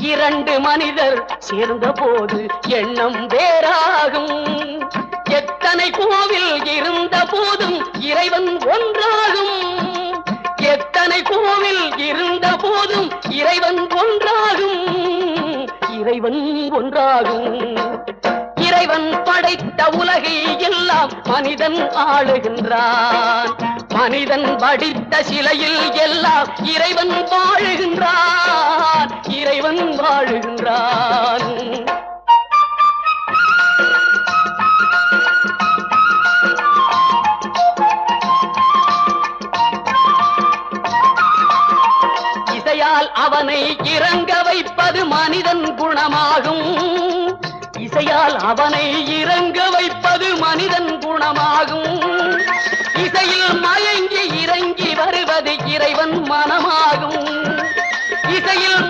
இரண்டு மனிதர் சேர்ந்த போது எண்ணம் வேறாகும். எத்தனை கோவில் இருந்த போதும் இறைவன் ஒன்றாகும். எத்தனை கோவில் இருந்த போதும் இறைவன் ஒன்றாகும். இறைவன் ஒன்றாகும். இறைவன் படைத்த உலகை எல்லாம் மனிதன் ஆளுகின்றான். மனிதன் வடித்த சிலையில் எல்லாம் இறைவன் வாழுகின்றான். இறைவன் வாழுகின்றான். இசையால் அவனை இறங்க வைப்பது மனிதன் குணமாகும். இசையால் அவனை இறங்க வைப்பது மனிதன் குணமாகும். இசையில் மயங்கி இறங்கி வருவது இறைவன் மனமாகும். இசையில்